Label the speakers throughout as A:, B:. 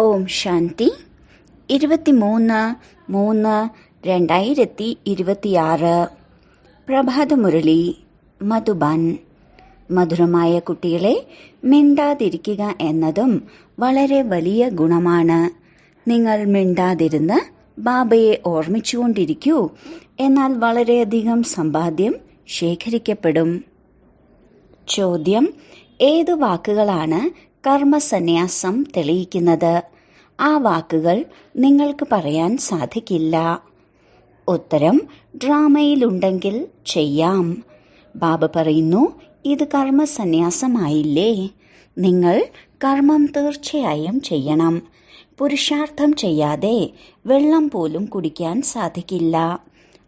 A: ഓം ശാന്തി. 23/3/2026 പ്രഭാതമുരളി മധുബൻ. മധുരമായ കുട്ടികളെ, മിണ്ടാതിരിക്കുക എന്നതും വളരെ വലിയ ഗുണമാണ്. നിങ്ങൾ മിണ്ടാതിരുന്ന് ബാബയെ ഓർമ്മിച്ചുകൊണ്ടിരിക്കൂ, എന്നാൽ വളരെയധികം സമ്പാദ്യം ശേഖരിക്കപ്പെടും. ചോദ്യം: ഏത് വാക്കുകളാണ് കർമ്മസന്യാസം തെളിയിക്കുന്നത്? ആ വാക്കുകൾ നിങ്ങൾക്ക് പറയാൻ സാധിക്കില്ല. ഉത്തരം: ഡ്രാമയിലുണ്ടെങ്കിൽ ചെയ്യാം. ബാബ പറയുന്നു, ഇത് കർമ്മസന്യാസമായില്ലേ? നിങ്ങൾ കർമ്മം തീർച്ചയായും ചെയ്യണം. പുരുഷാർത്ഥം ചെയ്യാതെ വെള്ളം പോലും കുടിക്കാൻ സാധിക്കില്ല.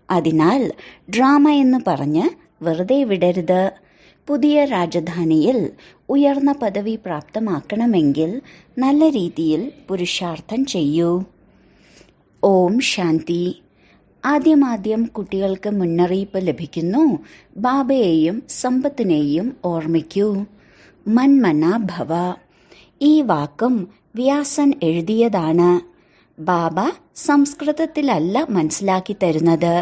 A: അതിനാൽ ഡ്രാമ എന്ന് പറഞ്ഞ് വെറുതെ വിടരുത്. പുതിയ രാജധാനിയിൽ ഉയർന്ന പദവി പ്രാപ്തമാക്കണമെങ്കിൽ നല്ല രീതിയിൽ പുരുഷാർത്ഥം ചെയ്യൂ. ഓം ശാന്തി. ആദ്യമാദ്യം കുട്ടികൾക്ക് മുന്നറിയിപ്പ് ലഭിക്കുന്നു. ബാബയെയും സമ്പത്തിനെയും ഓർമ്മിക്കൂ. മന്മന ഭവ. ഈ വാക്കും വ്യാസൻ എഴുതിയതാണ്. ബാബ സംസ്കൃതത്തിലല്ല മനസ്സിലാക്കി തരുന്നത്.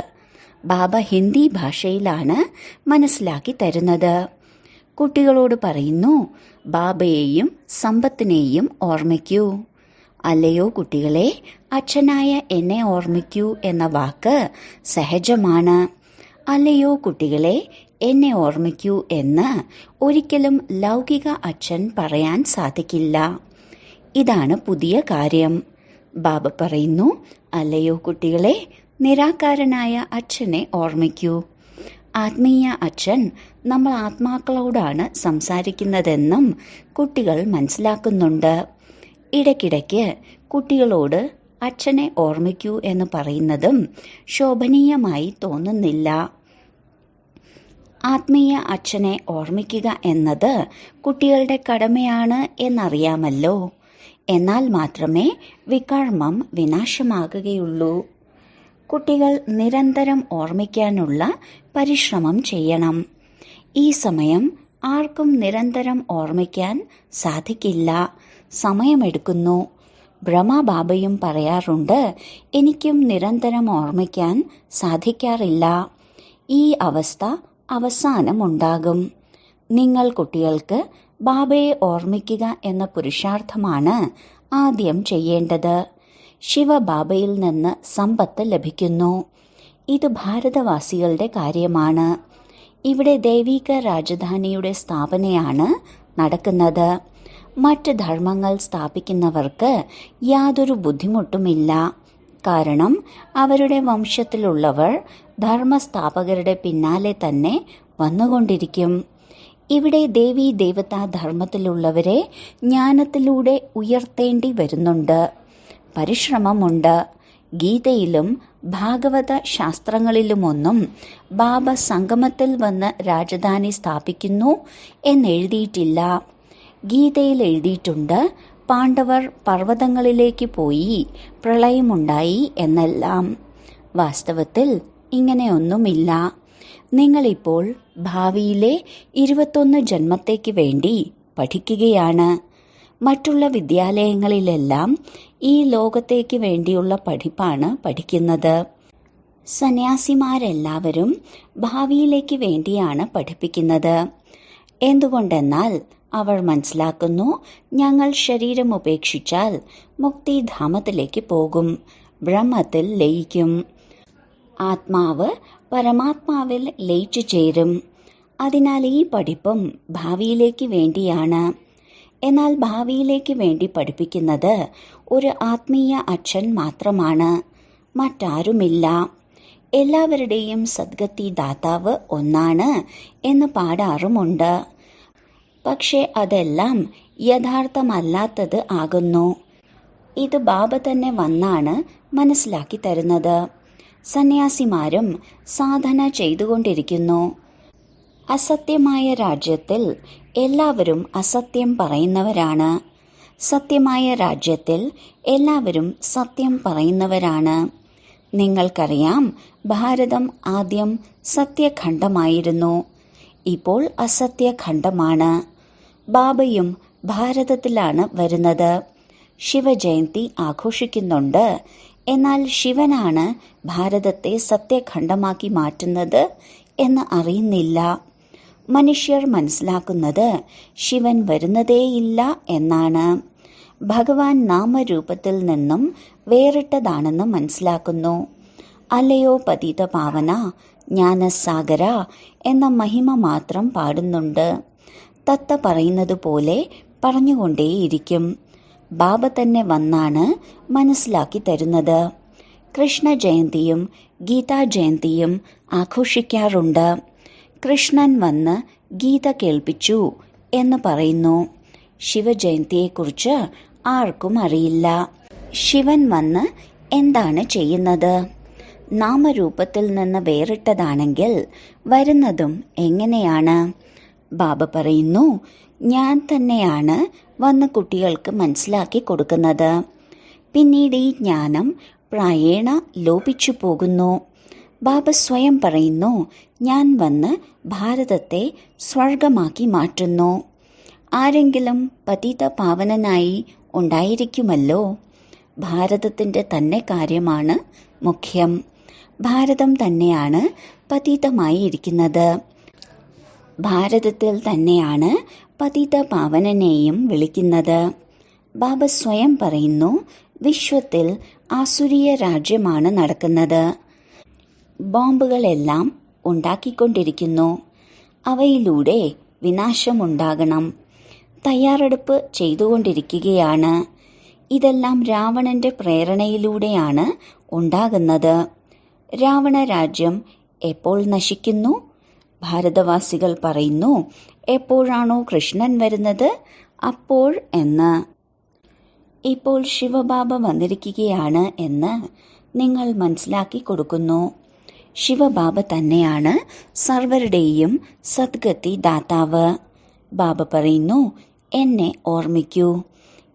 A: ബാബ ഹിന്ദി ഭാഷയിലാണ് മനസ്സിലാക്കി തരുന്നത്. കുട്ടികളോട് പറയുന്നു, ബാബയെയും സമ്പത്തിനെയും ഓർമ്മിക്കൂ. അല്ലയോ കുട്ടികളെ, അച്ഛനായ എന്നെ ഓർമ്മിക്കൂ എന്ന വാക്ക് സഹജമാണ്. അല്ലയോ കുട്ടികളെ, എന്നെ ഓർമ്മിക്കൂ എന്ന് ഒരിക്കലും ലൗകിക അച്ഛൻ പറയാൻ സാധിക്കില്ല. ഇതാണ് പുതിയ കാര്യം. ബാബ പറയുന്നു, അല്ലയോ കുട്ടികളെ, നിരാകാരനായ അച്ഛനെ ഓർമ്മിക്കൂ. ആത്മീയ അച്ഛൻ നമ്മൾ ആത്മാക്കളോടാണ് സംസാരിക്കുന്നതെന്നും കുട്ടികൾ മനസ്സിലാക്കുന്നുണ്ട്. ഇടയ്ക്കിടയ്ക്ക് കുട്ടികളോട് അച്ഛനെ ഓർമ്മിക്കൂ എന്ന് പറയുന്നതും ശോഭനീയമായി തോന്നുന്നില്ല. ആത്മീയ അച്ഛനെ ഓർമ്മിക്കുക എന്നത് കുട്ടികളുടെ കടമയാണ് എന്നറിയാമല്ലോ. എന്നാൽ മാത്രമേ വികർമ്മം വിനാശമാകുകയുള്ളൂ. കുട്ടികൾ നിരന്തരം ഓർമ്മിക്കാനുള്ള പരിശ്രമം ചെയ്യണം. ഈ സമയം ആർക്കും നിരന്തരം ഓർമ്മിക്കാൻ സാധിക്കില്ല. സമയമെടുക്കുന്നു. ബ്രഹ്മബാബയും പറയാറുണ്ട്, എനിക്കും നിരന്തരം ഓർമ്മിക്കാൻ സാധിക്കാറില്ല. ഈ അവസ്ഥ അവസാനമുണ്ടാകും. നിങ്ങൾ കുട്ടികൾക്ക് ബാബയെ ഓർമ്മിക്കുക എന്ന പുരുഷാർത്ഥമാണ് ആദ്യം ചെയ്യേണ്ടത്. ശിവബാബയിൽ നിന്ന് സമ്പത്ത് ലഭിക്കുന്നു. ഇത് ഭാരതവാസികളുടെ കാര്യമാണ്. ഇവിടെ ദൈവിക രാജധാനിയുടെ സ്ഥാപനയാണ് നടക്കുന്നത്. മറ്റ് ധർമ്മങ്ങൾ സ്ഥാപിക്കുന്നവർക്ക് യാതൊരു ബുദ്ധിമുട്ടുമില്ല. കാരണം അവരുടെ വംശത്തിലുള്ളവർ ധർമ്മസ്ഥാപകരുടെ പിന്നാലെ തന്നെ വന്നുകൊണ്ടിരിക്കും. ഇവിടെ ദേവീ ദേവതാ ധർമ്മത്തിലുള്ളവരെ ജ്ഞാനത്തിലൂടെ ഉയർത്തേണ്ടി വരുന്നുണ്ട്. പരിശ്രമമുണ്ട്. ഗീതയിലും ഭാഗവത ശാസ്ത്രങ്ങളിലുമൊന്നും ബാബ സംഗമത്തിൽ വന്ന് രാജധാനി സ്ഥാപിക്കുന്നു എന്നെഴുതിയിട്ടില്ല. ഗീതയിൽ എഴുതിയിട്ടുണ്ട്, പാണ്ഡവർ പർവ്വതങ്ങളിലേക്ക് പോയി പ്രളയമുണ്ടായി എന്നെല്ലാം. വാസ്തവത്തിൽ ഇങ്ങനെയൊന്നുമില്ല. നിങ്ങളിപ്പോൾ ഭാവിയിലെ 21 ജന്മത്തേക്ക് വേണ്ടി പഠിക്കുകയാണ്. മറ്റുള്ള വിദ്യാലയങ്ങളിലെല്ലാം ഈ ലോകത്തേക്ക് വേണ്ടിയുള്ള പഠിപ്പാണ് പഠിക്കുന്നത്. സന്യാസിമാരെല്ലാവരും ഭാവിയിലേക്ക് വേണ്ടിയാണ് പഠിപ്പിക്കുന്നത്. എന്തുകൊണ്ടെന്നാൽ അവർ മനസ്സിലാക്കുന്നു, ഞങ്ങൾ ശരീരം ഉപേക്ഷിച്ചാൽ മുക്തിധാമത്തിലേക്ക് പോകും, ബ്രഹ്മത്തിൽ ലയിക്കും. ആത്മാവ് പരമാത്മാവിൽ ലയിച്ചു ചേരും. അതിനാൽ ഈ പഠിപ്പും ഭാവിയിലേക്ക് വേണ്ടിയാണ്. എന്നാൽ ഭാവിയിലേക്ക് വേണ്ടി പഠിപ്പിക്കുന്നത് ഒരു ആത്മീയ അച്ഛൻ മാത്രമാണ്, മറ്റാരുമില്ല. എല്ലാവരുടെയും സദ്ഗതി ദാതാവ് ഒന്നാണ് എന്ന് പാടാറുമുണ്ട്. പക്ഷേ അതെല്ലാം യഥാർത്ഥമല്ലാത്തത് ആകുന്നു. ഇത് ബാബ തന്നെ വന്നാണ് മനസ്സിലാക്കി തരുന്നത്. സന്യാസിമാരും സാധന ചെയ്തുകൊണ്ടിരിക്കുന്നു. അസത്യമായ രാജ്യത്തിൽ എല്ലാവരും അസത്യം പറയുന്നവരാണ്. സത്യമായ രാജ്യത്തിൽ എല്ലാവരും സത്യം പറയുന്നവരാണ്. നിങ്ങൾക്കറിയാം, ഭാരതം ആദ്യം സത്യഖണ്ഡമായിരുന്നു. ഇപ്പോൾ അസത്യഖണ്ഡമാണ്. ബാബയും ഭാരതത്തിലാണ് വരുന്നത്. ശിവജയന്തി ആഘോഷിക്കുന്നുണ്ട്. എന്നാൽ ശിവനാണ് ഭാരതത്തെ സത്യഖണ്ഡമാക്കി മാറ്റുന്നത് എന്ന് അറിയുന്നില്ല. മനുഷ്യർ മനസ്സിലാക്കുന്നത് ശിവൻ വരുന്നതേയില്ല എന്നാണ്. ഭഗവാൻ നാമരൂപത്തിൽ നിന്നും വേറിട്ടതാണെന്ന് മനസ്സിലാക്കുന്നു. അല്ലയോ പതിത പാവന, ജ്ഞാനസാഗര എന്ന മഹിമ മാത്രം പാടുന്നുണ്ട്. തത്ത പറയുന്നത് പോലെ പറഞ്ഞുകൊണ്ടേയിരിക്കും. ബാബ തന്നെ വന്നാണ് മനസ്സിലാക്കി തരുന്നത്. കൃഷ്ണ ജയന്തിയും ഗീതാ ജയന്തിയും ആഘോഷിക്കാറുണ്ട്. കൃഷ്ണൻ വന്ന് ഗീത കേൾപ്പിച്ചു എന്ന് പറയുന്നു. ശിവജയന്തിയെക്കുറിച്ച് ആർക്കും അറിയില്ല. ശിവൻ വന്ന് എന്താണ് ചെയ്യുന്നത്? നാമരൂപത്തിൽ നിന്ന് വേറിട്ടതാണെങ്കിൽ വരുന്നതും എങ്ങനെയാണ്? ബാബ പറയുന്നു, ഞാൻ തന്നെയാണ് വന്ന് കുട്ടികൾക്ക് മനസ്സിലാക്കി കൊടുക്കുന്നത്. പിന്നീട് ഈ ജ്ഞാനം പ്രായേണ ലോപിച്ചു പോകുന്നു. ബാബ സ്വയം പറയുന്നു, ഞാൻ വന്ന് ഭാരതത്തെ സ്വർഗമാക്കി മാറ്റുന്നു. ആരെങ്കിലും പതിത പാവനനായി ഉണ്ടായിരിക്കുമല്ലോ. ഭാരതത്തിൻ്റെ തന്നെ കാര്യമാണ് മുഖ്യം. ഭാരതം തന്നെയാണ് പതിതമായി ഇരിക്കുന്നത്. ഭാരതത്തിൽ തന്നെയാണ് പതിത പാവനനെയും വിളിക്കുന്നത്. ബാബ സ്വയം പറയുന്നു, വിശ്വത്തിൽ ആസുരീയ രാജ്യമാണ് നടക്കുന്നത്. ബോംബുകളെല്ലാം ഉണ്ടാക്കിക്കൊണ്ടിരിക്കുന്നു. അവയിലൂടെ വിനാശമുണ്ടാകണം. തയ്യാറെടുപ്പ് ചെയ്തുകൊണ്ടിരിക്കുകയാണ്. ഇതെല്ലാം രാവണന്റെ പ്രേരണയിലൂടെയാണ് ഉണ്ടാകുന്നത്. രാവണ രാജ്യം എപ്പോൾ നശിക്കുന്നു? ഭാരതവാസികൾ പറയുന്നു, എപ്പോഴാണോ കൃഷ്ണൻ വരുന്നത് അപ്പോൾ എന്ന്. ഇപ്പോൾ ശിവബാബ വന്നിരിക്കുകയാണ് എന്ന് നിങ്ങൾ മനസ്സിലാക്കി കൊടുക്കുന്നു. ശിവബാബ തന്നെയാണ് സർവരുടെയും സദ്ഗതി ദാതാവ്. ബാബ പറയുന്നു, എന്നെ ഓർമ്മിക്കൂ.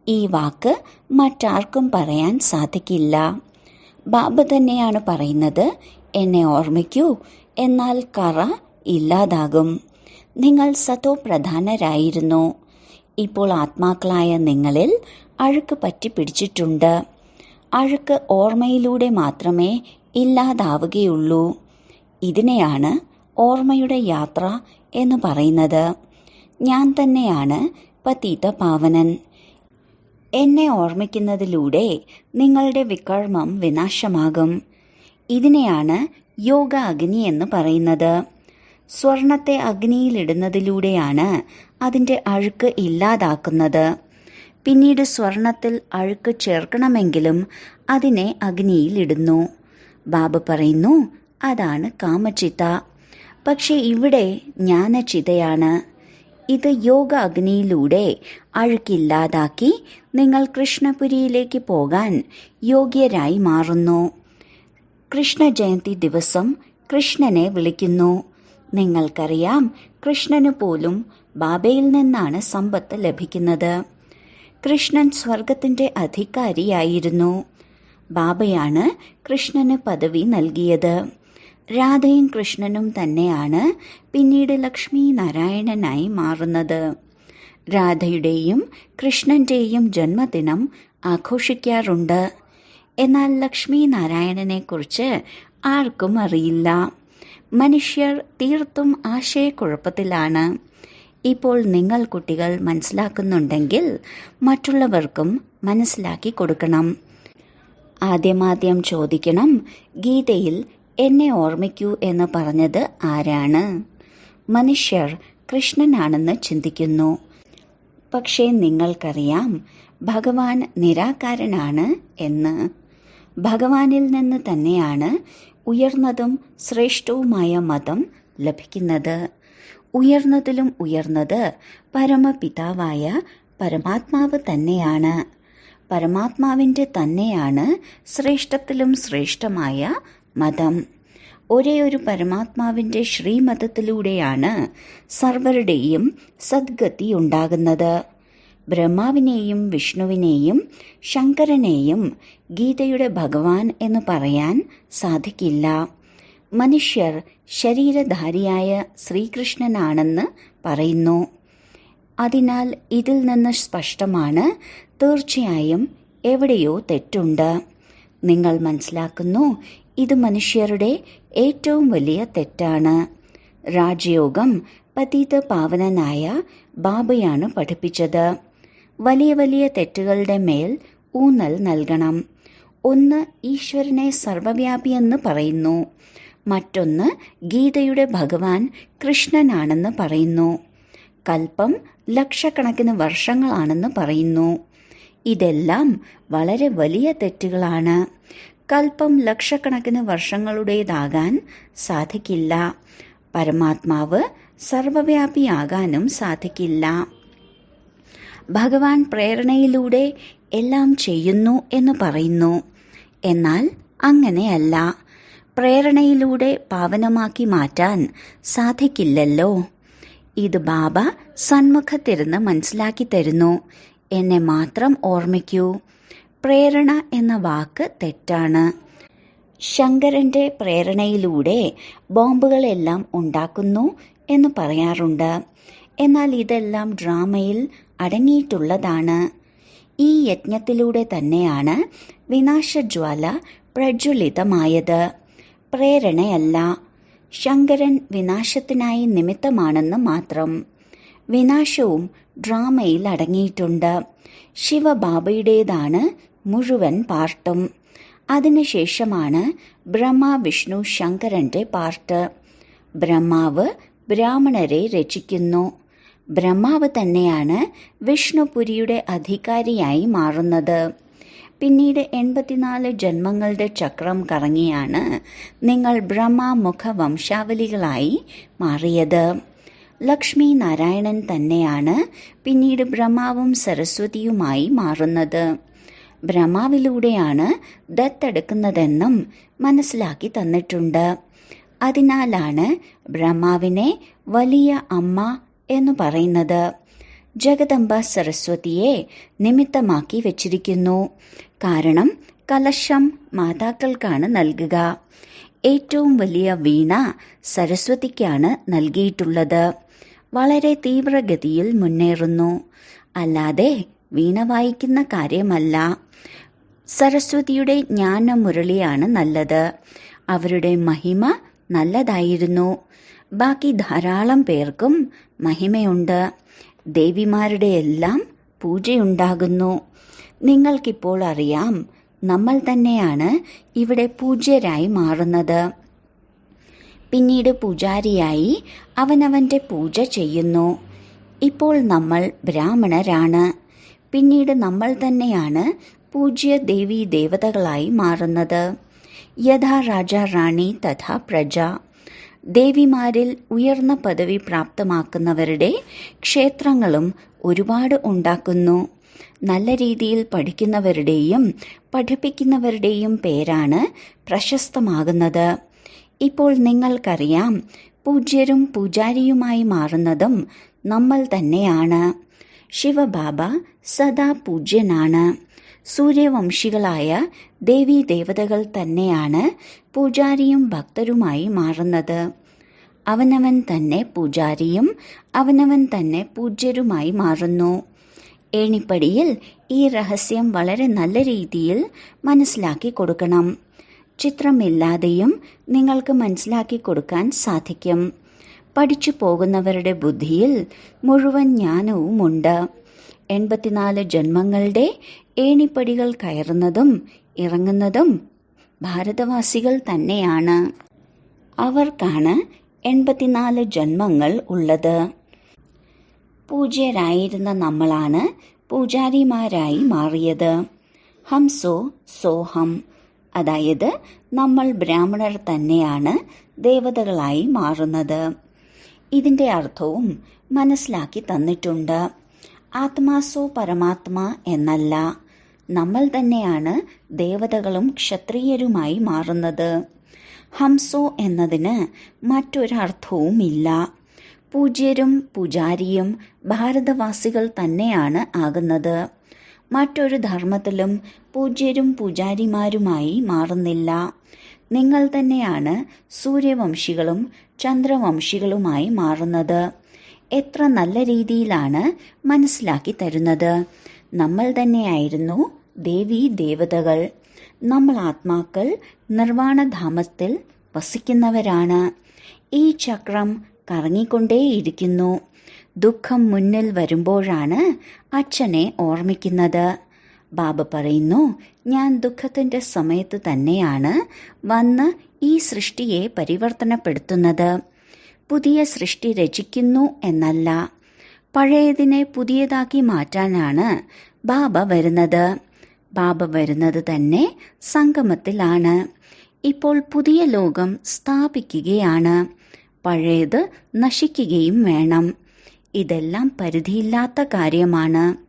A: ഈ വാക്ക് മറ്റാർക്കും പറയാൻ സാധിക്കില്ല. ബാബ തന്നെയാണ് പറയുന്നത്, എന്നെ ഓർമ്മിക്കൂ, എന്നാൽ കറ ഇല്ലാതാകും. നിങ്ങൾ സതോ പ്രധാനരായിരുന്നു. ഇപ്പോൾ ആത്മാക്കളായ നിങ്ങളിൽ അഴുക്ക് പറ്റി പിടിച്ചിട്ടുണ്ട്. അഴുക്ക് ഓർമ്മയിലൂടെ മാത്രമേ ഇല്ലാതാവുകയുള്ളൂ. ഇതിനെയാണ് ഓർമ്മയുടെ യാത്ര എന്ന് പറയുന്നത്. ഞാൻ തന്നെയാണ് പതിത പാവനൻ. എന്നെ ഓർമ്മിക്കുന്നതിലൂടെ നിങ്ങളുടെ വികർമ്മം വിനാശമാകും. ഇതിനെയാണ് യോഗ അഗ്നി എന്ന് പറയുന്നത്. സ്വർണത്തെ അഗ്നിയിലിടുന്നതിലൂടെയാണ് അതിൻ്റെ അഴുക്ക് ഇല്ലാതാക്കുന്നത്. പിന്നീട് സ്വർണത്തിൽ അഴുക്ക് ചേർക്കണമെങ്കിലും അതിനെ അഗ്നിയിലിടുന്നു. ബാബ പറയുന്നു, അതാണ് കാമചിത. പക്ഷെ ഇവിടെ ജ്ഞാനചിതയാണ്. ഇത് യോഗ അഗ്നിയിലൂടെ അഴുക്കില്ലാതാക്കി നിങ്ങൾ കൃഷ്ണപുരിയിലേക്ക് പോകാൻ യോഗ്യരായി മാറുന്നു. കൃഷ്ണ ജയന്തി ദിവസം കൃഷ്ണനെ വിളിക്കുന്നു. നിങ്ങൾക്കറിയാം, കൃഷ്ണന് പോലും ബാബയിൽ നിന്നാണ് സമ്പത്ത് ലഭിക്കുന്നത്. കൃഷ്ണൻ സ്വർഗത്തിന്റെ അധികാരിയായിരുന്നു. ബാബയാണ് കൃഷ്ണന് പദവി നൽകിയത്. രാധയും കൃഷ്ണനും തന്നെയാണ് പിന്നീട് ലക്ഷ്മി നാരായണനായി മാറുന്നത്. രാധയുടെയും കൃഷ്ണന്റെയും ജന്മദിനം ആഘോഷിക്കാറുണ്ട്. എന്നാൽ ലക്ഷ്മി നാരായണനെക്കുറിച്ച് ആർക്കും അറിയില്ല. മനുഷ്യർ തീർത്തും ആശയക്കുഴപ്പത്തിലാണ്. ഇപ്പോൾ നിങ്ങൾ കുട്ടികൾ മനസ്സിലാക്കുന്നുണ്ടെങ്കിൽ മറ്റുള്ളവർക്കും മനസ്സിലാക്കി കൊടുക്കണം. ആദ്യമാദ്യം ചോദിക്കണം, ഗീതയിൽ എന്നെ ഓർമ്മിക്കൂ എന്ന് പറഞ്ഞത് ആരാണ്? മനുഷ്യർ കൃഷ്ണനാണെന്ന് ചിന്തിക്കുന്നു. പക്ഷേ നിങ്ങൾക്കറിയാം ഭഗവാൻ നിരാകാരനാണ് എന്ന്. ഭഗവാനിൽ നിന്ന് തന്നെയാണ് ഉയർന്നതും ശ്രേഷ്ഠവുമായ മതം ലഭിക്കുന്നത്. ഉയർന്നതിലും ഉയർന്നത് പരമപിതാവായ പരമാത്മാവ് തന്നെയാണ്. പരമാത്മാവിൻ്റെ തന്നെയാണ് ശ്രേഷ്ഠത്തിലും ശ്രേഷ്ഠമായ മതം. ഒരേയൊരു പരമാത്മാവിൻ്റെ ശ്രീമതത്തിലൂടെയാണ് സർവരുടെയും സദ്ഗതി ഉണ്ടാകുന്നത്. ബ്രഹ്മാവിനെയും വിഷ്ണുവിനെയും ശങ്കരനെയും ഗീതയുടെ ഭഗവാൻ എന്ന് പറയാൻ സാധിക്കില്ല. മനുഷ്യർ ശരീരധാരിയായ ശ്രീകൃഷ്ണനാണെന്ന് പറയുന്നു. അതിനാൽ ഇതിൽ നിന്ന് സ്പഷ്ടമാണ്, തീർച്ചയായും എവിടെയോ തെറ്റുണ്ട്. നിങ്ങൾ മനസ്സിലാക്കുന്നു, ഇത് മനുഷ്യരുടെ ഏറ്റവും വലിയ തെറ്റാണ്. രാജയോഗം പതിത പാവനനായ ബാബയാണ് പഠിപ്പിച്ചത്. വലിയ വലിയ തെറ്റുകളുടെ മേൽ ഊന്നൽ നൽകണം. ഒന്ന്, ഈശ്വരനെ സർവവ്യാപിയെന്ന് പറയുന്നു. മറ്റൊന്ന്, ഗീതയുടെ ഭഗവാൻ കൃഷ്ണനാണെന്ന് പറയുന്നു. കൽപ്പം ലക്ഷക്കണക്കിന് വർഷങ്ങളാണെന്ന് പറയുന്നു. ഇതെല്ലാം വളരെ വലിയ തെറ്റുകളാണ്. കൽപ്പം ലക്ഷക്കണക്കിന് വർഷങ്ങളുടേതാകാൻ സാധിക്കില്ല. പരമാത്മാവ് സർവവ്യാപിയാകാനും സാധിക്കില്ല. ഭഗവാൻ പ്രേരണയിലൂടെ എല്ലാം ചെയ്യുന്നു എന്ന് പറയുന്നു. എന്നാൽ അങ്ങനെയല്ല. പ്രേരണയിലൂടെ പാവനമാക്കി മാറ്റാൻ സാധിക്കില്ലല്ലോ. ഇത് ബാബ സന്മുഖത്തിരുന്ന് മനസ്സിലാക്കി തരുന്നു. എന്നെ മാത്രം ഓർമ്മിക്കൂ. പ്രേരണ എന്ന വാക്ക് തെറ്റാണ്. ശങ്കരന്റെ പ്രേരണയിലൂടെ ബോംബുകളെല്ലാം ഉണ്ടാക്കുന്നു എന്ന് പറയാറുണ്ട്. എന്നാൽ ഇതെല്ലാം ഡ്രാമയിൽ അടങ്ങിയിട്ടുള്ളതാണ്. ഈ യജ്ഞത്തിലൂടെ തന്നെയാണ് വിനാശജ്വാല പ്രജ്വലിതമായത്, പ്രേരണയല്ല. ശങ്കരൻ വിനാശത്തിനായി നിമിത്തമാണെന്ന് മാത്രം. വിനാശവും ഡ്രാമയിൽ അടങ്ങിയിട്ടുണ്ട്. ശിവബാബയുടേതാണ് മുഴുവൻ പാർട്ടും. അതിനുശേഷമാണ് ബ്രഹ്മ വിഷ്ണു ശങ്കരന്റെ പാർട്ട്. ബ്രഹ്മാവ് ബ്രാഹ്മണരെ രചിക്കുന്നു. ബ്രഹ്മാവ് തന്നെയാണ് വിഷ്ണുപുരിയുടെ അധികാരിയായി മാറുന്നത്. പിന്നീട് 84 ജന്മങ്ങളുടെ ചക്രം കറങ്ങിയാണ് നിങ്ങൾ ബ്രഹ്മമുഖ വംശാവലികളായി മാറിയത്. ലക്ഷ്മി നാരായണൻ തന്നെയാണ് പിന്നീട് ബ്രഹ്മാവും സരസ്വതിയുമായി മാറുന്നത്. ബ്രഹ്മാവിലൂടെയാണ് ദത്തെടുക്കുന്നതെന്നും മനസ്സിലാക്കി തന്നിട്ടുണ്ട്. അതിനാലാണ് ബ്രഹ്മാവിനെ വലിയ അമ്മ എന്ന് പറയുന്നത്. ജഗദംബ സരസ്വതിയെ നിമിത്തമാക്കി വച്ചിരിക്കുന്നു. കാരണം കലശം മാതാക്കൾക്കാണ് നൽകുക. ഏറ്റവും വലിയ വീണ സരസ്വതിക്കാണ് നൽകിയിട്ടുള്ളത്. വളരെ തീവ്രഗതിയിൽ മുന്നേറുന്നു. അല്ലാതെ വീണ വായിക്കുന്ന കാര്യമല്ല. സരസ്വതിയുടെ ജ്ഞാനമുരളിയാണ് നല്ലത്. അവരുടെ മഹിമ നല്ലതായിരുന്നു. ബാക്കി ധാരാളം പേർക്കും മഹിമയുണ്ട്. ദേവിമാരുടെ എല്ലാം പൂജയുണ്ടാകുന്നു. നിങ്ങൾക്കിപ്പോൾ അറിയാം, നമ്മൾ തന്നെയാണ് ഇവിടെ പൂജ്യരായി മാറുന്നത്. പിന്നീട് പൂജാരിയായി അവനവന്റെ പൂജ ചെയ്യുന്നു. ഇപ്പോൾ നമ്മൾ ബ്രാഹ്മണരാണ്. പിന്നീട് നമ്മൾ തന്നെയാണ് പൂജ്യ ദേവീ ദേവതകളായി മാറുന്നത്. യഥാ രാജ റാണി തഥാ പ്രജ. ദേവിമാരിൽ ഉയർന്ന പദവി പ്രാപ്തമാക്കുന്നവരുടെ ക്ഷേത്രങ്ങളും ഒരുപാട് ഉണ്ടാക്കുന്നു. നല്ല രീതിയിൽ പഠിക്കുന്നവരുടെയും പഠിപ്പിക്കുന്നവരുടെയും പേരാണ് പ്രശസ്തമാകുന്നത്. ഇപ്പോൾ നിങ്ങൾക്കറിയാം, പൂജ്യരും പൂജാരിയുമായി മാറുന്നതും നമ്മൾ തന്നെയാണ്. ശിവബാബ സദാ പൂജ്യനാണ്. സൂര്യവംശികളായ ദേവീ ദേവതകൾ തന്നെയാണ് പൂജാരിയും ഭക്തരുമായി മാറുന്നത്. അവനവൻ തന്നെ പൂജാരിയും അവനവൻ തന്നെ പൂജ്യരുമായി മാറുന്നു. ഏണിപ്പടിയിൽ ഈ രഹസ്യം വളരെ നല്ല രീതിയിൽ മനസ്സിലാക്കി കൊടുക്കണം. ചിത്രമില്ലാതെയും നിങ്ങൾക്ക് മനസ്സിലാക്കി കൊടുക്കാൻ സാധിക്കും. പഠിച്ചു പോകുന്നവരുടെ ബുദ്ധിയിൽ മുഴുവൻ ജ്ഞാനവുമുണ്ട്. 84 ജന്മങ്ങളുടെ ഏണിപ്പടികൾ കയറുന്നതും ഇറങ്ങുന്നതും ഭാരതവാസികൾ തന്നെയാണ്. അവർക്കാണ് 84 ജന്മങ്ങൾ ഉള്ളത്. പൂജ്യരായിരുന്ന നമ്മളാണ് പൂജാരിമാരായി മാറിയത്. ഹംസോ സോഹം, അതായത് നമ്മൾ ബ്രാഹ്മണർ തന്നെയാണ് ദേവതകളായി മാറുന്നത്. ഇതിന്റെ അർത്ഥവും മനസ്സിലാക്കി തന്നിട്ടുണ്ട്. ആത്മാസോ പരമാത്മാ എന്നല്ല, നമ്മൾ തന്നെയാണ് ദേവതകളും ക്ഷത്രിയരുമായി മാറുന്നത്. ഹംസോ എന്നതിന് മറ്റൊരർത്ഥവുമില്ല. പൂജ്യരും പൂജാരിയും ഭാരതവാസികൾ തന്നെയാണ് ആകുന്നത്. മറ്റൊരു ധർമ്മത്തിലും പൂജ്യരും പൂജാരിമാരുമായി മാറുന്നില്ല. നിങ്ങൾ തന്നെയാണ് സൂര്യവംശികളും ചന്ദ്രവംശികളുമായി മാറുന്നത്. എത്ര നല്ല രീതിയിലാണ് മനസ്സിലാക്കി തരുന്നത്. നമ്മൾ തന്നെയായിരുന്നു ദേവീ ദേവതകൾ. നമ്മൾ ആത്മാക്കൾ നിർവാണധാമത്തിൽ വസിക്കുന്നവരാണ്. ഈ ചക്രം കറങ്ങിക്കൊണ്ടേയിരിക്കുന്നു. ദുഃഖം മുന്നിൽ വരുമ്പോഴാണ് അച്ഛനെ ഓർമ്മിക്കുന്നത്. ബാബ പറയുന്നു, ഞാൻ ദുഃഖത്തിന്റെ സമയത്ത് തന്നെയാണ് വന്ന് ഈ സൃഷ്ടിയെ പരിവർത്തനപ്പെടുത്തുന്നത്. പുതിയ സൃഷ്ടി രചിക്കുന്നു എന്നല്ല, പഴയതിനെ പുതിയതാക്കി മാറ്റാനാണ് ബാബ വരുന്നത്. ബാബ വരുന്നത് തന്നെ സംഗമത്തിലാണ്. ഇപ്പോൾ പുതിയ ലോകം സ്ഥാപിക്കുകയാണ്. പഴയത് നശിക്കുകയും വേണം. ഇതെല്ലാം പരിധിയില്ലാത്ത കാര്യമാണ്.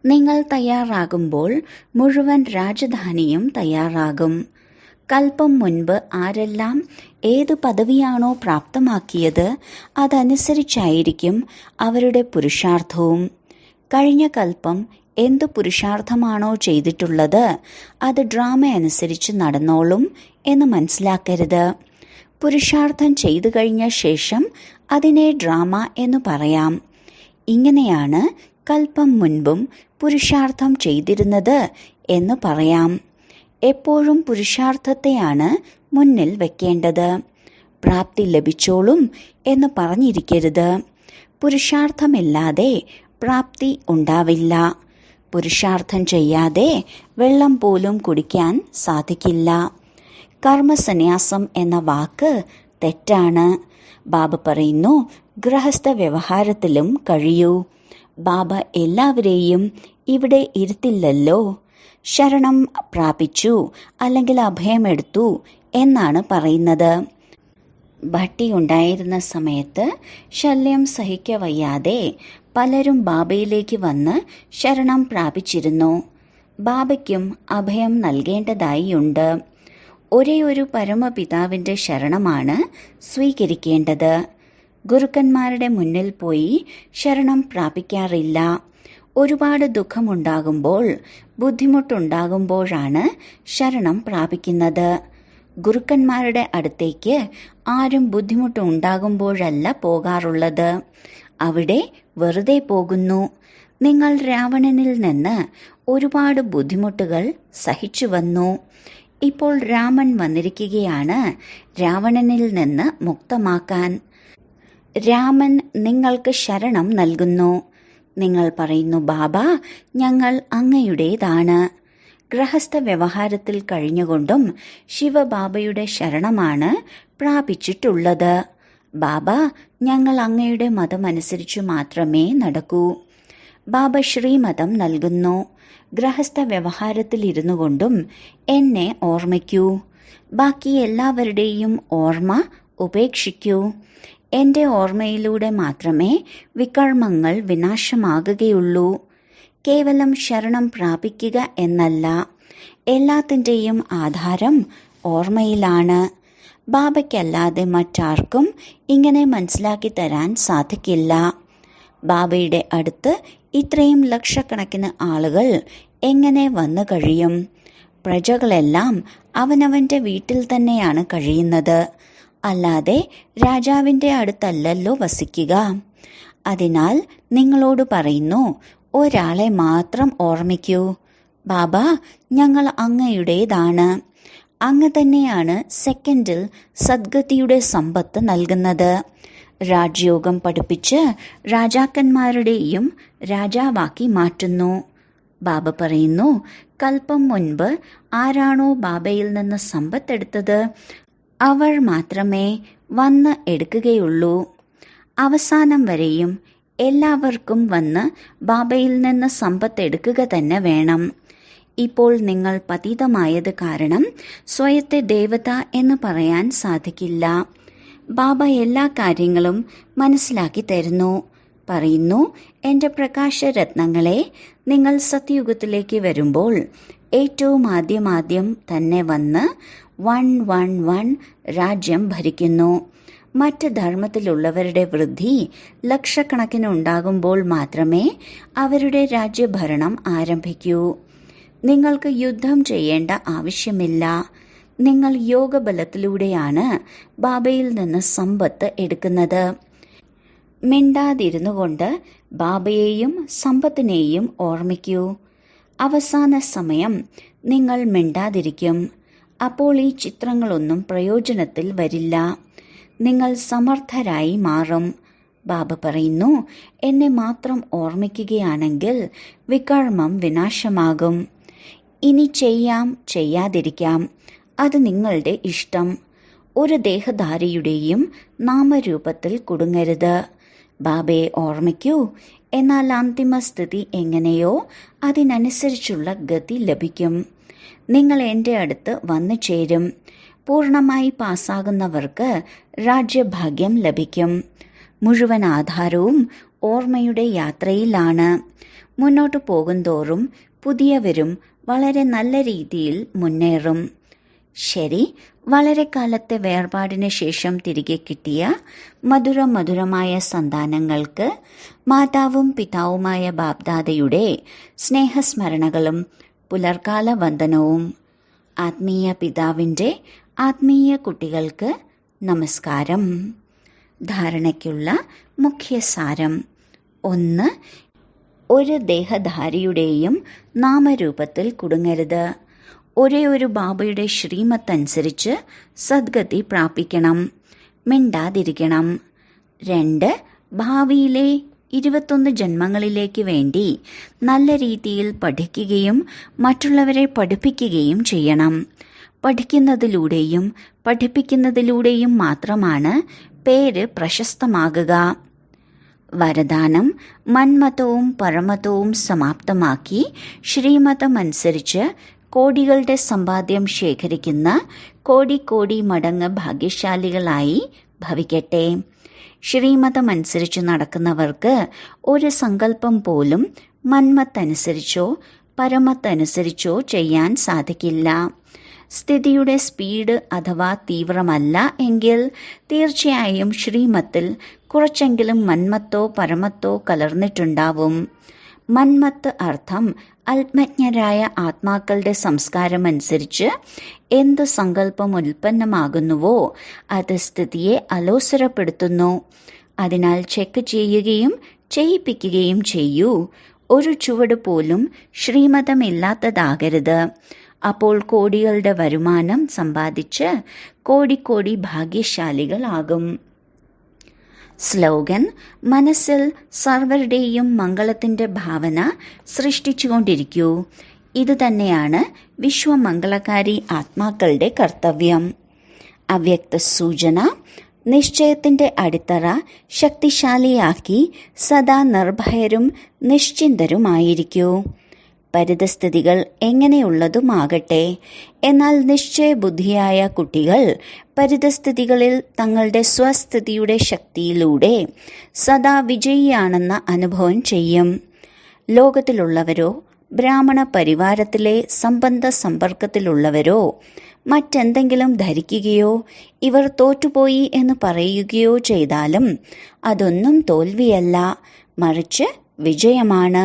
A: നിങ്ങൾ തയ്യാറാകുമ്പോൾ മുഴുവൻ രാജധാനിയും തയ്യാറാകും. കൽപ്പം മുൻപ് ആരെല്ലാം ഏത് പദവിയാണോ പ്രാപ്തമാക്കിയത് അതനുസരിച്ചായിരിക്കും അവരുടെ പുരുഷാർത്ഥവും. കഴിഞ്ഞ കൽപ്പം എന്തു പുരുഷാർത്ഥമാണോ ചെയ്തിട്ടുള്ളത് അത് ഡ്രാമ അനുസരിച്ച് നടന്നോളും എന്ന് മനസ്സിലാക്കരുത്. പുരുഷാർത്ഥം ചെയ്തു കഴിഞ്ഞ ശേഷം അതിനെ ഡ്രാമ എന്ന് പറയാം. ഇങ്ങനെയാണ് കൽപ്പം മുൻപും പുരുഷാർത്ഥം ചെയ്തിരുന്നത് എന്ന് പറയാം. എപ്പോഴും പുരുഷാർത്ഥത്തെയാണ് മുന്നിൽ വെക്കേണ്ടത്. പ്രാപ്തി ലഭിച്ചോളും എന്ന് പറഞ്ഞിരിക്കരുത്. പുരുഷാർത്ഥമില്ലാതെ പ്രാപ്തി ഉണ്ടാവില്ല. പുരുഷാർത്ഥം ചെയ്യാതെ വെള്ളം പോലും കുടിക്കാൻ സാധിക്കില്ല. കർമ്മസന്യാസം എന്ന വാക്ക് തെറ്റാണ്. ബാബ പറയുന്നു, ഗൃഹസ്ഥ വ്യവഹാരത്തിലും കഴിയൂ. ബാബ എല്ലാവരെയും ഇവിടെ ഇരുത്തില്ലല്ലോ. ശരണം പ്രാപിച്ചു അല്ലെങ്കിൽ അഭയമെടുത്തു എന്നാണ് പറയുന്നത്. ഭട്ടി ഉണ്ടായിരുന്ന സമയത്ത് ശല്യം സഹിക്കവയ്യാതെ പലരും ബാബയിലേക്ക് വന്ന് ശരണം പ്രാപിച്ചിരുന്നു. ബാബയ്ക്കും അഭയം നൽകേണ്ടതായിയുണ്ട്. ഒരേ ഒരു പരമപിതാവിന്റെ ശരണമാണ് സ്വീകരിക്കേണ്ടത്. ഗുരുക്കന്മാരുടെ മുന്നിൽ പോയി ശരണം പ്രാപിക്കാറില്ല. ഒരുപാട് ദുഃഖമുണ്ടാകുമ്പോൾ, ബുദ്ധിമുട്ടുണ്ടാകുമ്പോഴാണ് ശരണം പ്രാപിക്കുന്നത്. ഗുരുക്കന്മാരുടെ അടുത്തേക്ക് ആരും ബുദ്ധിമുട്ടുണ്ടാകുമ്പോഴല്ല പോകാറുള്ളത്. അവിടെ വെറുതെ പോകുന്നു. നിങ്ങൾ രാവണനിൽ നിന്ന് ഒരുപാട് ബുദ്ധിമുട്ടുകൾ സഹിച്ചു വന്നു. ഇപ്പോൾ രാമൻ വന്നിരിക്കുകയാണ് രാവണനിൽ നിന്ന് മുക്തമാക്കാൻ. രാമൻ നിങ്ങൾക്ക് ശരണം നൽകുന്നു. നിങ്ങൾ പറയുന്നു, ബാബ ഞങ്ങൾ അങ്ങയുടേതാണ്. ഗൃഹസ്ഥ വ്യവഹാരത്തിൽ കഴിഞ്ഞുകൊണ്ടും ശിവബാബയുടെ ശരണമാണ് പ്രാപിച്ചിട്ടുള്ളത്. ബാബ ഞങ്ങൾ അങ്ങയുടെ മതമനുസരിച്ചു മാത്രമേ നടക്കൂ. ബാബ ശ്രീമതം നൽകുന്നു. ഗൃഹസ്ഥ വ്യവഹാരത്തിൽ ഇരുന്നു കൊണ്ടും എന്നെ ഓർമ്മിക്കൂ. ബാക്കി എല്ലാവരുടെയും ഓർമ്മ ഉപേക്ഷിക്കൂ. എന്റെ ഓർമ്മയിലൂടെ മാത്രമേ വികർമ്മങ്ങൾ വിനാശമാകുകയുള്ളൂ. കേവലം ശരണം പ്രാപിക്കുക എന്നല്ല, എല്ലാത്തിൻ്റെയും ആധാരം ഓർമ്മയിലാണ്. ബാബയ്ക്കല്ലാതെ മറ്റാർക്കും ഇങ്ങനെ മനസ്സിലാക്കി തരാൻ സാധിക്കില്ല. ബാബയുടെ അടുത്ത് ഇത്രയും ലക്ഷക്കണക്കിന് ആളുകൾ എങ്ങനെ വന്നു കഴിയും? പ്രജകളെല്ലാം അവനവന്റെ വീട്ടിൽ തന്നെയാണ് കഴിയുന്നത്, അല്ലാതെ രാജാവിന്റെ അടുത്തല്ലല്ലോ വസിക്കുക. അതിനാൽ നിങ്ങളോട് പറയുന്നു, ഒരാളെ മാത്രം ഓർമ്മിക്കൂ. ബാബ ഞങ്ങൾ അങ്ങയുടേതാണ്. അങ്ങ് തന്നെയാണ് സെക്കൻഡിൽ സദ്ഗതിയുടെ സമ്പത്ത് നൽകുന്നത്. രാജയോഗം പഠിപ്പിച്ച് രാജാക്കന്മാരുടെയും രാജാവാക്കി മാറ്റുന്നു. ബാബ പറയുന്നു, കൽപ്പം മുൻപ് ആരാണോ ബാബയിൽ നിന്ന് സമ്പത്തെടുത്തത് അവർ മാത്രമേ വന്ന് എടുക്കുകയുള്ളൂ. അവസാനം വരെയും എല്ലാവർക്കും വന്ന് ബാബയിൽ നിന്ന് സമ്പത്തെടുക്കുക തന്നെ വേണം. ഇപ്പോൾ നിങ്ങൾ പതിതമായത് കാരണം സ്വയത്തെ ദേവത എന്ന് പറയാൻ സാധിക്കില്ല. ബാബ എല്ലാ കാര്യങ്ങളും മനസ്സിലാക്കി തരുന്നു. പറയുന്നു, എന്റെ പ്രകാശരത്നങ്ങളെ, നിങ്ങൾ സത്യയുഗത്തിലേക്ക് വരുമ്പോൾ ഏറ്റവും ആദ്യം തന്നെ വന്ന് 111 രാജ്യം ഭരിക്കുന്നു. മറ്റ് ധർമ്മത്തിലുള്ളവരുടെ വൃദ്ധി ലക്ഷക്കണക്കിന് ഉണ്ടാകുമ്പോൾ മാത്രമേ അവരുടെ രാജ്യഭരണം ആരംഭിക്കൂ. നിങ്ങൾക്ക് യുദ്ധം ചെയ്യേണ്ട ആവശ്യമില്ല. നിങ്ങൾ യോഗബലത്തിലൂടെയാണ് ബാബയിൽ നിന്ന് സമ്പത്ത് എടുക്കുന്നത്. മിണ്ടാതിരുന്നു കൊണ്ട് ബാബയെയും സമ്പത്തിനെയും ഓർമ്മിക്കൂ. അവസാന സമയം നിങ്ങൾ മിണ്ടാതിരിക്കും. അപ്പോൾ ഈ ചിത്രങ്ങളൊന്നും പ്രയോജനത്തിൽ വരില്ല. നിങ്ങൾ സമർത്ഥരായി മാറും. ബാബ പറയുന്നു, എന്നെ മാത്രം ഓർമ്മിക്കുകയാണെങ്കിൽ വികർമ്മം വിനാശമാകും. ഇനി ചെയ്യാം, ചെയ്യാതിരിക്കാം, അത് നിങ്ങളുടെ ഇഷ്ടം. ഒരു ദേഹധാരിയുടെയും നാമരൂപത്തിൽ കുടുങ്ങരുത്. ബാബയെ ഓർമ്മിക്കൂ. എന്നാൽ അന്തിമസ്ഥിതി എങ്ങനെയോ അതിനനുസരിച്ചുള്ള ഗതി ലഭിക്കും. നിങ്ങൾ എൻ്റെ അടുത്ത് വന്നു ചേരും. പൂർണ്ണമായി പാസ്സാകുന്നവർക്ക് രാജ്യഭാഗ്യം ലഭിക്കും. മുഴുവൻ ആധാരവും ഓർമ്മയുടെ യാത്രയിലാണ്. മുന്നോട്ടു പോകുന്തോറും പുതിയവരും വളരെ നല്ല രീതിയിൽ മുന്നേറും. ശരി, വളരെ കാലത്തെ വേർപാടിന് ശേഷം തിരികെ കിട്ടിയ മധുരമായ സന്താനങ്ങൾക്ക് മാതാവും പിതാവുമായ ബാബ്ദാദയുടെ സ്നേഹസ്മരണകളും പുലർക്കാല വന്ദനവും. ആത്മീയ പിതാവിൻ്റെ ആത്മീയ കുട്ടികൾക്ക് നമസ്കാരം. ധാരണയ്ക്കുള്ള മുഖ്യസാരം: 1. ഒരു ദേഹധാരിയുടെയും നാമരൂപത്തിൽ കുടുങ്ങരുത്. ഒരേ ഒരു ബാബയുടെ ശ്രീമത്തനുസരിച്ച് സദ്ഗതി പ്രാപിക്കണം. മിണ്ടാതിരിക്കണം. 2. ഭാവിയിലെ 21 ജന്മങ്ങളിലേക്ക് വേണ്ടി നല്ല രീതിയിൽ പഠിക്കുകയും മറ്റുള്ളവരെ പഠിപ്പിക്കുകയും ചെയ്യണം. പഠിക്കുന്നതിലൂടെയും പഠിപ്പിക്കുന്നതിലൂടെയും മാത്രമാണ് പേര് പ്രശസ്തമാകുക. വരദാനം: മന്മതവും പരമതവും സമാപ്തമാക്കി ശ്രീമതമനുസരിച്ച് കോടികളുടെ സമ്പാദ്യം ശേഖരിക്കുന്ന കോടി മടങ്ങ് ഭാഗ്യശാലികളായി ഭവിക്കട്ടെ. ശ്രീമതമനുസരിച്ച് നടക്കുന്നവർക്ക് ഒരു സങ്കല്പം പോലും മന്മത്തനുസരിച്ചോ പരമത്തനുസരിച്ചോ ചെയ്യാൻ സാധിക്കില്ല. സ്ഥിതിയുടെ സ്പീഡ് അഥവാ തീവ്രമല്ല എങ്കിൽ തീർച്ചയായും ശ്രീമത്തിൽ കുറച്ചെങ്കിലും മന്മത്തോ പരമത്തോ കലർന്നിട്ടുണ്ടാവും. മന്മത്ത് അർത്ഥം അല്പജ്ഞരായ ആത്മാക്കളുടെ സംസ്കാരമനുസരിച്ച് എന്ത് സങ്കല്പം ഉൽപ്പന്നമാകുന്നുവോ അത് സ്ഥിതിയെ അലോസരപ്പെടുത്തുന്നു. അതിനാൽ ചെക്ക് ചെയ്യുകയും ചെയ്യിപ്പിക്കുകയും ചെയ്യൂ. ഒരു ചുവട് പോലും ശ്രീമതമില്ലാത്തതാകരുത്. അപ്പോൾ കോടികളുടെ വരുമാനം സമ്പാദിച്ച് കോടി ഭാഗ്യശാലികളാകും. സ്ലോഗൻ: മനസ്സിൽ സർവരുടെയും മംഗളത്തിന്റെ ഭാവന സൃഷ്ടിച്ചുകൊണ്ടിരിക്കൂ. ഇതുതന്നെയാണ് വിശ്വമംഗളകാരി ആത്മാക്കളുടെ കർത്തവ്യം. അവ്യക്ത സൂചന: നിശ്ചയത്തിന്റെ അടിത്തറ ശക്തിശാലിയാക്കി സദാ നിർഭയരും നിശ്ചിന്തരുമായിരിക്കൂ. പരിതസ്ഥിതികൾ എങ്ങനെയുള്ളതുമാകട്ടെ, എന്നാൽ നിശ്ചയബുദ്ധിയായ കുട്ടികൾ പരിതസ്ഥിതികളിൽ തങ്ങളുടെ സ്വസ്ഥിതിയുടെ ശക്തിയിലൂടെ സദാ വിജയിയാണെന്ന അനുഭവം ചെയ്യും. ലോകത്തിലുള്ളവരോ ബ്രാഹ്മണ പരിവാരത്തിലെ സംബന്ധ സമ്പർക്കത്തിലുള്ളവരോ മറ്റെന്തെങ്കിലും ധരിക്കുകയോ ഇവർ തോറ്റുപോയി എന്ന് പറയുകയോ ചെയ്താലും അതൊന്നും തോൽവിയല്ല, മറിച്ച് വിജയമാണ്.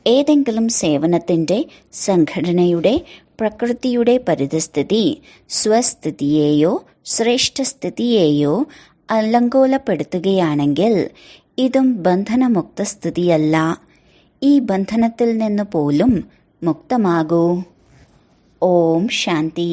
A: ഏതെങ്കിലും സേവനത്തിന്റെ, സംഘടനയുടെ, പ്രകൃതിയുടെ പരിതസ്ഥിതി സ്വസ്ഥിതിയെയോ ശ്രേഷ്ഠസ്ഥിതിയെയോ അലങ്കോലപ്പെടുത്തുകയാണെങ്കിൽ ഇതും ബന്ധനമുക്ത സ്ഥിതിയല്ല. ഈ ബന്ധനത്തിൽ നിന്ന് പോലും മുക്തമാകൂ. ഓം ശാന്തി.